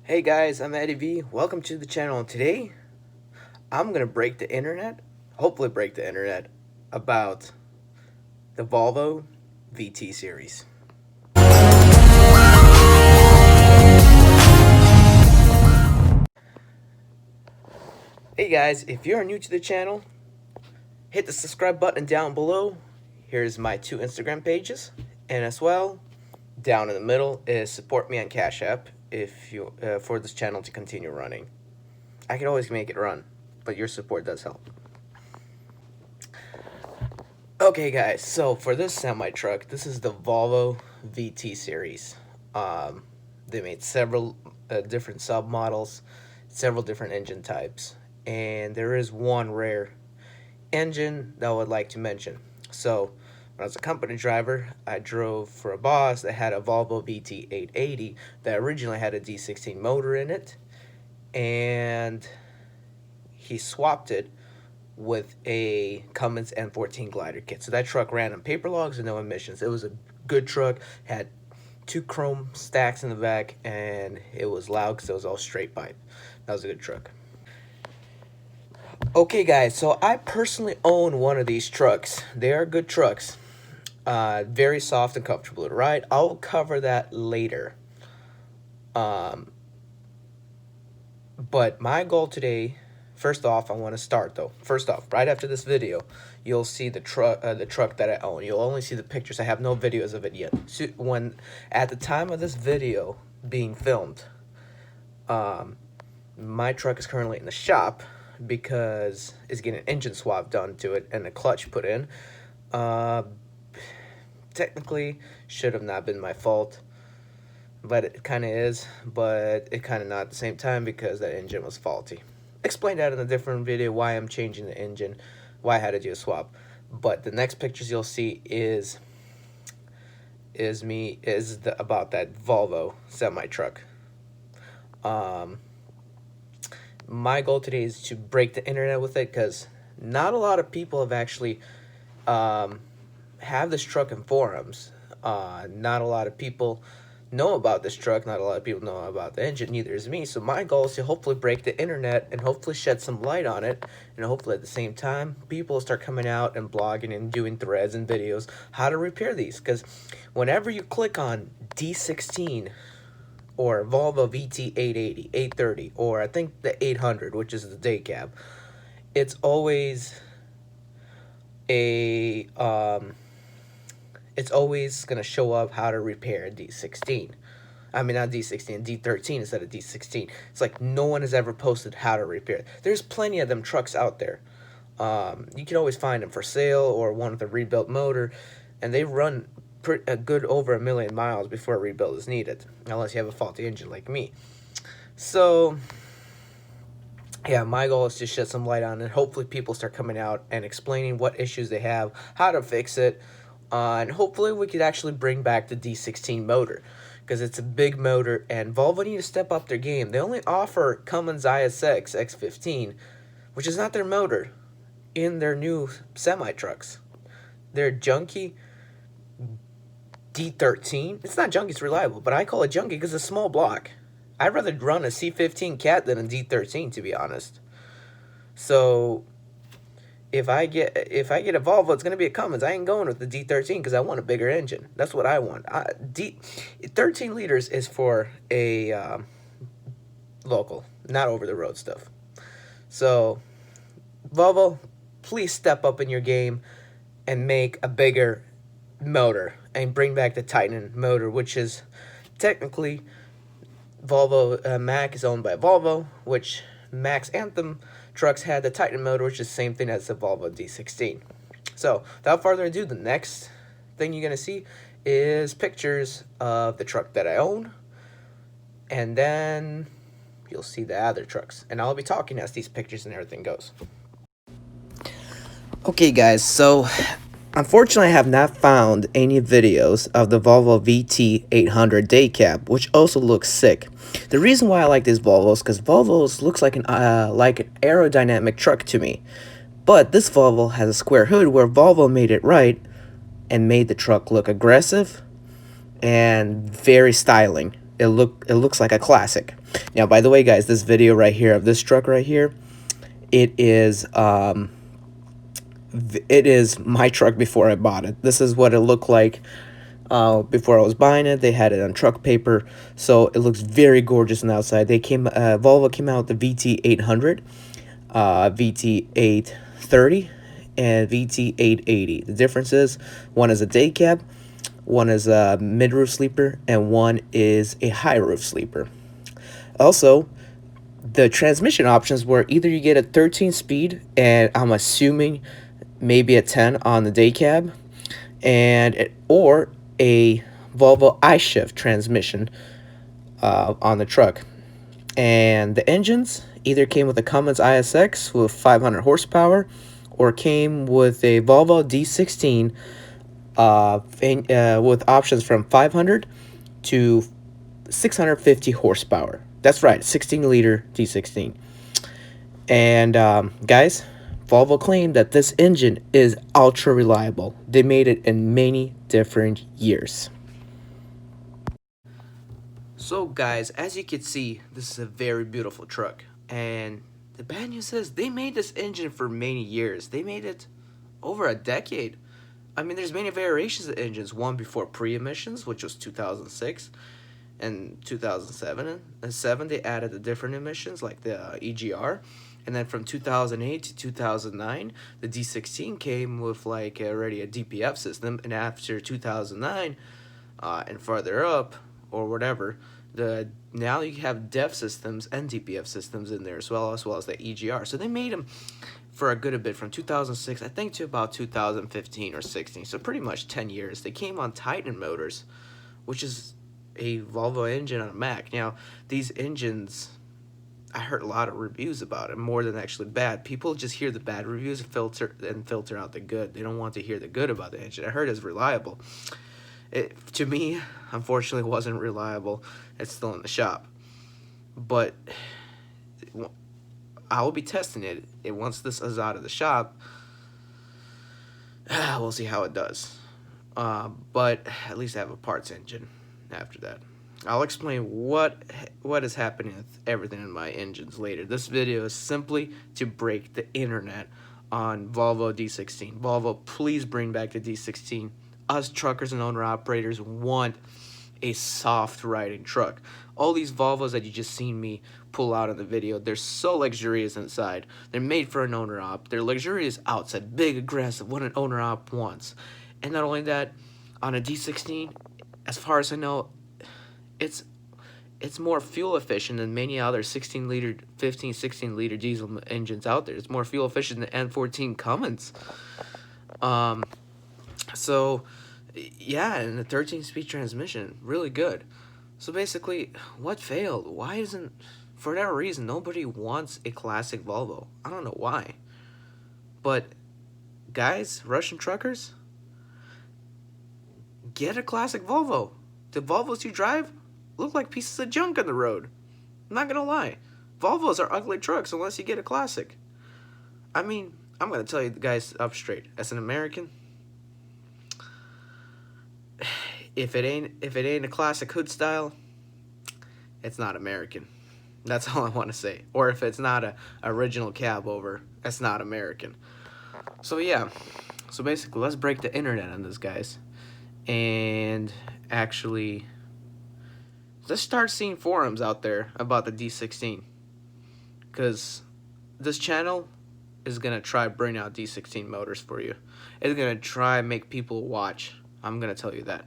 Hey guys, I'm Eddie V. Welcome to the channel. And today, I'm gonna break the internet, hopefully break the internet, about the Volvo VT series. Hey guys, if you're new to the channel, hit the subscribe button down below. Here's my 2 Instagram pages, and as well, down in the middle is support me on Cash App if you for this channel to continue running. I can always make it run, but your support does help. Okay guys, so for this semi-truck, this is the Volvo VT series. They made several different submodels, several different engine types, and there is one rare engine that I would like to mention. So when I was a company driver, I drove for a boss that had a Volvo VT880 that originally had a D16 motor in it, and he swapped it with a Cummins M14 glider kit. So that truck ran on paper logs and no emissions. It was a good truck, had 2 chrome stacks in the back, and it was loud because it was all straight pipe. That was a good truck. Okay guys, so I personally own one of these trucks. They are good trucks. Very soft and comfortable to ride. I'll cover that later. But my goal today, first off, I want to start though. First off, right after this video, you'll see the truck that I own. You'll only see the pictures. I have no videos of it yet. So when at the time of this video being filmed, my truck is currently in the shop because it's getting an engine swap done to it and a clutch put in. Technically, should have not been my fault, but it kind of is, but it kind of not at the same time because that engine was faulty. Explained that in a different video why I'm changing the engine, why I had to do a swap. But the next pictures you'll see is about that Volvo semi truck. My goal today is to break the internet with it because not a lot of people have actually have this truck in forums. Not a lot of people know about this truck. Not a lot of people know about the engine. Neither is me. So my goal is to hopefully break the internet and hopefully shed some light on it. And hopefully at the same time, people start coming out and blogging and doing threads and videos how to repair these. Because whenever you click on D16 or Volvo VT880, 830, or I think the 800, which is the day cab, it's always a it's always going to show up how to repair a D16. I mean, not D16, D13 instead of D16. It's like no one has ever posted how to repair it. There's plenty of them trucks out there. You can always find them for sale or one with a rebuilt motor, and they run a good over 1,000,000 miles before a rebuild is needed, unless you have a faulty engine like me. So yeah, my goal is to shed some light on it. Hopefully people start coming out and explaining what issues they have, how to fix it, and hopefully we could actually bring back the D16 motor, because it's a big motor, and Volvo need to step up their game. They only offer Cummins ISX X15, which is not their motor, in their new semi-trucks. Their junky D13, it's not junky, it's reliable, but I call it junky because it's a small block. I'd rather run a C15 Cat than a D13, to be honest. So if I get a Volvo, it's gonna be a Cummins. I ain't going with the D13 because I want a bigger engine. That's what I want. 13 liters is for a local, not over the road stuff. So Volvo, please step up in your game and make a bigger motor and bring back the Titan motor, which is technically Volvo. Mac is owned by Volvo, which Mac's Anthem trucks had the Titan motor, which is the same thing as the Volvo D16. So without further ado, the next thing you're gonna see is pictures of the truck that I own, and then you'll see the other trucks, and I'll be talking as these pictures and everything goes. Okay guys, so unfortunately I have not found any videos of the Volvo VT800 day cab, which also looks sick. The reason why I like these Volvos, because Volvos looks like an aerodynamic truck to me. But this Volvo has a square hood where Volvo made it right and made the truck look aggressive and very styling. It looks like a classic. Now, by the way, guys, this video right here of this truck right here, it is my truck before I bought it. This is what it looked like before I was buying it. They had it on truck paper, so it looks very gorgeous on the outside. Volvo came out with the VT800, VT830, and VT880. The difference is one is a day cab, one is a mid-roof sleeper, and one is a high-roof sleeper. Also, the transmission options were either you get a 13-speed, and I'm assuming maybe a 10 on the day cab, or a Volvo iShift transmission on the truck. And the engines either came with a Cummins ISX with 500 horsepower, or came with a Volvo D16 with options from 500 to 650 horsepower. That's right, 16-liter D16. And guys, Volvo claimed that this engine is ultra reliable. They made it in many different years. So guys, as you can see, this is a very beautiful truck. And the bad news is they made this engine for many years. They made it over a decade. I mean, there's many variations of engines. One before pre-emissions, which was 2006. And 2007 and 7 they added the different emissions like the EGR, and then from 2008 to 2009 the D16 came with like already a DPF system, and after 2009 and farther up or whatever, now you have DEF systems and DPF systems in there as well as the EGR. So they made them for a good bit from 2006 I think to about 2015 or 16, so pretty much 10 years. They came on Titan motors, which is a Volvo engine on a Mac. Now, these engines, I heard a lot of reviews about it, more than actually bad. People just hear the bad reviews and filter out the good. They don't want to hear the good about the engine. I heard it's reliable. To me, unfortunately, wasn't reliable. It's still in the shop. But I will be testing it. Once this is out of the shop, we'll see how it does. But at least I have a parts engine. After that, I'll explain what is happening with everything in my engines later. This video is simply to break the internet on Volvo D16. Volvo, please bring back the D16. Us truckers and owner-operators want a soft riding truck. All these Volvos that you just seen me pull out in the video, they're so luxurious inside. They're made for an owner-op. They're luxurious outside, big, aggressive, what an owner-op wants. And not only that, on a D16, as far as I know, it's more fuel efficient than many other 16-liter, 15, 16-liter diesel engines out there. It's more fuel efficient than N14 Cummins. So, yeah, and the 13-speed transmission, really good. So basically, what failed? Why isn't, for whatever reason, nobody wants a classic Volvo? I don't know why. But, guys, Russian truckers, get a classic Volvo. The Volvos you drive look like pieces of junk on the road. I'm not gonna lie. Volvos are ugly trucks unless you get a classic. I mean, I'm gonna tell you guys up straight. As an American, if it ain't a classic hood style, it's not American. That's all I want to say. Or if it's not a original cab over, it's not American. So yeah. So basically, let's break the internet on this, guys. And actually, let's start seeing forums out there about the D16, because this channel is gonna try bring out D16 motors for you. It's gonna try make people watch. I'm gonna tell you that.